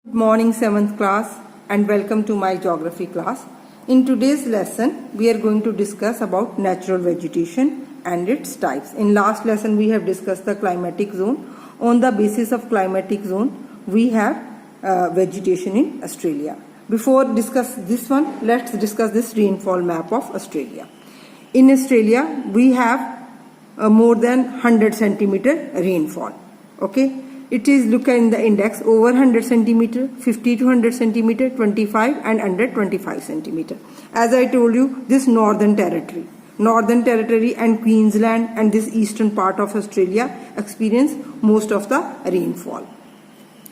Good morning 7th class and welcome to my geography class. In today's lesson we are going to discuss about natural vegetation and its types. In last lesson we have discussed the climatic zone. On the basis of climatic zone we have vegetation in Australia. Before discuss this one, let's discuss this rainfall map of Australia. In Australia we have more than 100 centimeter rainfall. Okay. It is look in the index over 100 centimeter, 50 to 100 centimeter, 25 and under 25 centimeter. As I told you, this Northern Territory and Queensland and this eastern part of Australia experience most of the rainfall.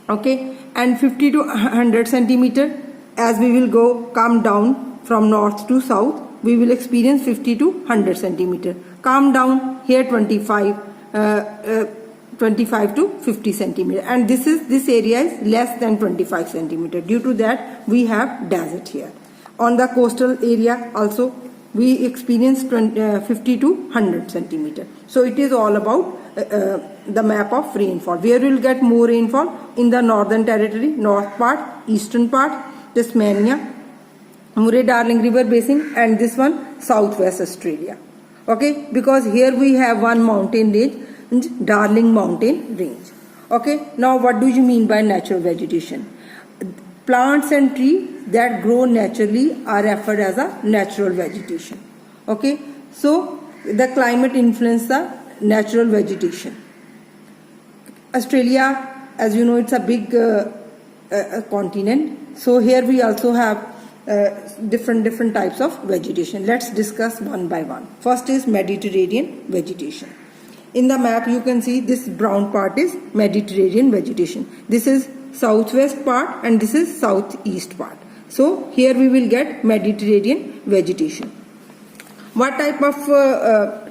Okay, and 50 to 100 centimeter, as we will come down from north to south, we will experience 50 to 100 centimeter. Come down here 25 to 50 centimeter, and this area is less than 25 centimeter. Due to that we have desert here. On the coastal area also we experience 50 to 100 centimeter. So it is all about the map of rainfall. Where we will get more rainfall? In the Northern Territory, north part, eastern part, Tasmania, Murray-Darling River Basin, and this one Southwest Australia. Okay, because here we have one mountain range, Darling Mountain Range. Okay, now what do you mean by natural vegetation? Plants and trees that grow naturally are referred as a natural vegetation. Okay, so the climate influences the natural vegetation. Australia, as you know, it's a big continent. So here we also have different types of vegetation. Let's discuss one by one. First is Mediterranean vegetation. In the map you can see this brown part is Mediterranean vegetation. This is southwest part and this is southeast part. So here we will get Mediterranean vegetation. What type of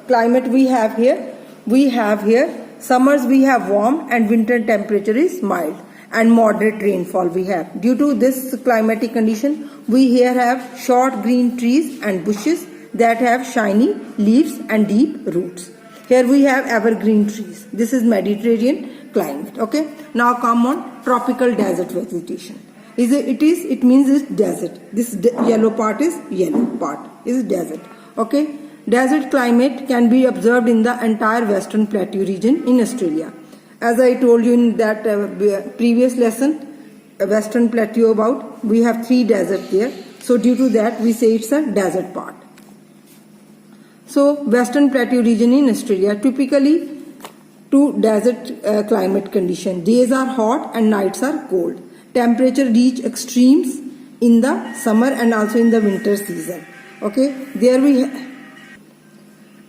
climate we have here? We have here summers we have warm and winter temperature is mild and moderate rainfall we have. Due to this climatic condition we here have short green trees and bushes that have shiny leaves and deep roots. Here we have evergreen trees. This is Mediterranean climate. Okay. Now come on tropical desert vegetation. It means it's desert. This yellow part is desert. Okay. Desert climate can be observed in the entire Western Plateau region in Australia. As I told you in that previous lesson, Western Plateau about, we have 3 deserts there. So due to that we say it's a desert part. So Western Plateau region in Australia typically to desert climate condition. Days are hot and nights are cold. Temperature reach extremes in the summer and also in the winter season. Okay,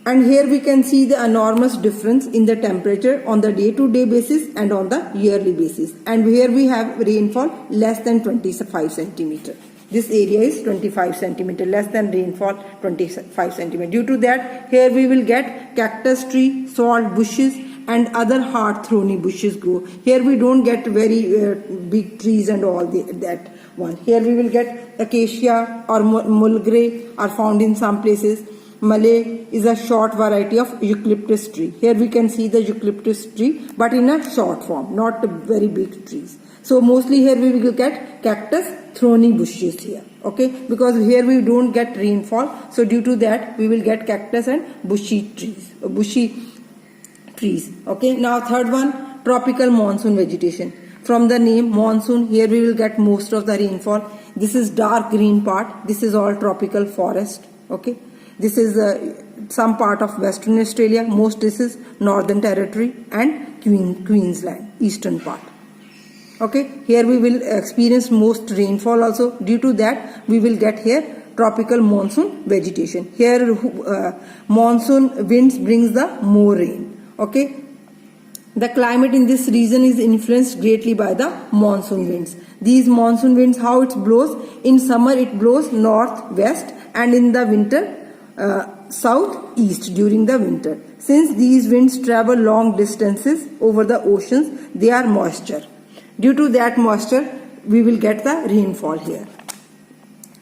and here we can see the enormous difference in the temperature on the day-to-day basis and on the yearly basis. And here we have rainfall less than 25 centimeter. This area is 25 centimeter, less than rainfall 25 centimeter. Due to that, here we will get cactus tree, salt bushes and other hard thorny bushes grow. Here we don't get very big trees and all that one. Here we will get acacia or mulgray are found in some places. Malay is a short variety of eucalyptus tree. Here we can see the eucalyptus tree but in a short form, not very big trees. So mostly here we will get cactus thorny bushes here. Okay, because here we don't get rainfall. So due to that we will get cactus and bushy trees. Okay, now third one, tropical monsoon vegetation. From the name monsoon, here we will get most of the rainfall. This is dark green part. This is all tropical forest. Okay, this is some part of Western Australia. Most this is Northern Territory and Queensland, eastern part. Okay, here we will experience most rainfall also. Due to that we will get here tropical monsoon vegetation. Here monsoon winds brings the more rain. Okay, the climate in this region is influenced greatly by the monsoon winds. These monsoon winds, how it blows? In summer it blows northwest and in the winter southeast during the winter. Since these winds travel long distances over the oceans, they are moisture. Due to that moisture we will get the rainfall here.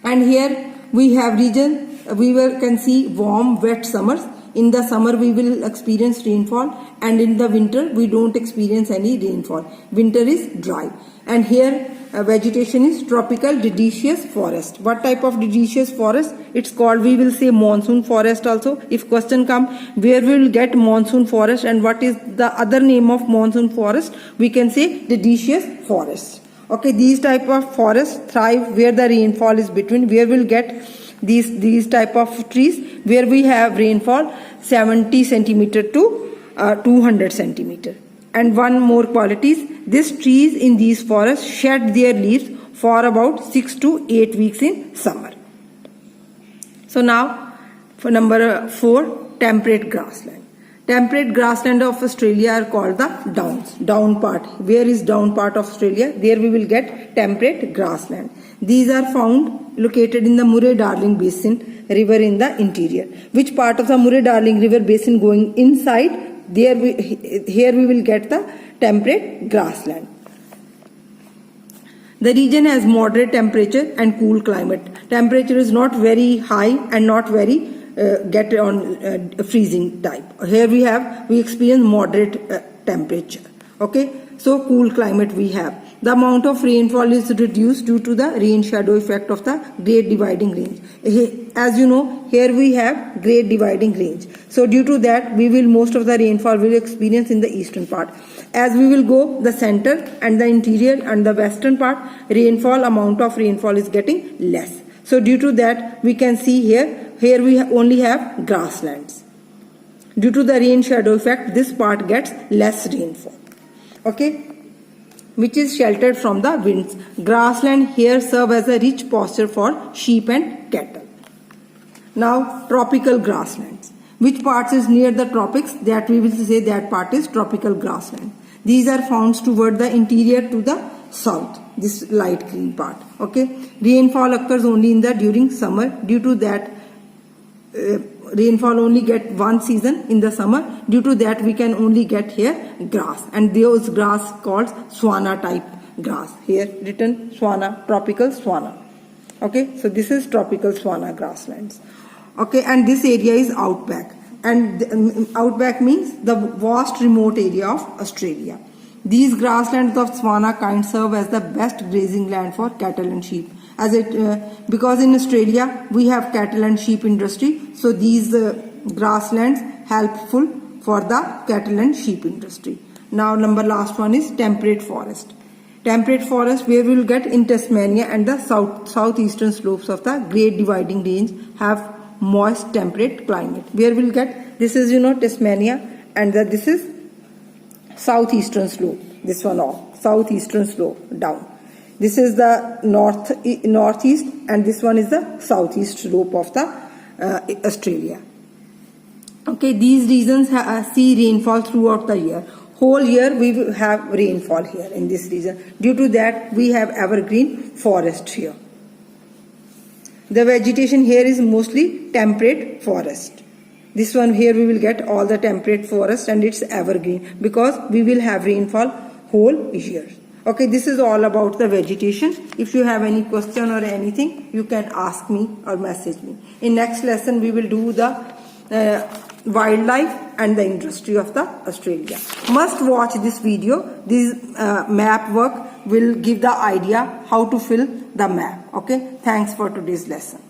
And here we have region can see warm wet summers. In the summer we will experience rainfall and in the winter we don't experience any rainfall. Winter is dry. And here vegetation is tropical deciduous forest. What type of deciduous forest? It's called, we will say monsoon forest also. If question come, where we will get monsoon forest and what is the other name of monsoon forest, we can say deciduous forest. Okay, these type of forests thrive where the rainfall is between, where we'll get these type of trees where we have rainfall 70 centimeter to 200 centimeter. And one more qualities, these trees in these forests shed their leaves for about 6 to 8 weeks in summer. So now for number 4, temperate grassland. Temperate grassland of Australia are called the downs, down part. Where is down part of Australia? There we will get temperate grassland. These are found located in the Murray-Darling Basin river in the interior. Which part of the Murray-Darling river basin going inside? Here we will get the temperate grassland. The region has moderate temperature and cool climate. Temperature is not very high and not very get on freezing type. Here we experience moderate temperature. Okay, so cool climate we have. The amount of rainfall is reduced due to the rain shadow effect of the Great Dividing Range. As you know, here we have Great Dividing Range. So due to that, most of the rainfall will experience in the eastern part. As we will go the center and the interior and the western part, amount of rainfall is getting less. So due to that, we can see here we only have grasslands. Due to the rain shadow effect, this part gets less rainfall. Okay, which is sheltered from the winds. Grassland here serve as a rich pasture for sheep and cattle. Now tropical grasslands. Which parts is near the tropics? That we will say that part is tropical grassland. These are found toward the interior to the south. This light green part. Okay, rainfall occurs only during summer. Due to that, rainfall only get one season in the summer. Due to that, we can only get here grass, and those grass called savanna type grass. Here written savanna, tropical savanna. Okay, so this is tropical savanna grasslands. Okay, and this area is outback, and outback means the vast remote area of Australia. These grasslands of savanna kind serve as the best grazing land for cattle and sheep. Because in Australia we have cattle and sheep industry, so these grasslands helpful for the cattle and sheep industry. Now last one is temperate forest. Temperate forest where we will get in Tasmania and the southeastern slopes of the Great Dividing Range have moist temperate climate. Where we will get, this is Tasmania, and this is southeastern slope. This one off southeastern slope down. This is the northeast, and this one is the southeast slope of the Australia. Okay, these regions see rainfall throughout the year. Whole year we will have rainfall here in this region. Due to that, we have evergreen forest here. The vegetation here is mostly temperate forest. This one here we will get all the temperate forest, and it's evergreen because we will have rainfall whole year. Okay, this is all about the vegetation. If you have any question or anything, you can ask me or message me. In next lesson, we will do the wildlife and the industry of the Australia. Must watch this video. This map work will give the idea how to fill the map. Okay, thanks for today's lesson.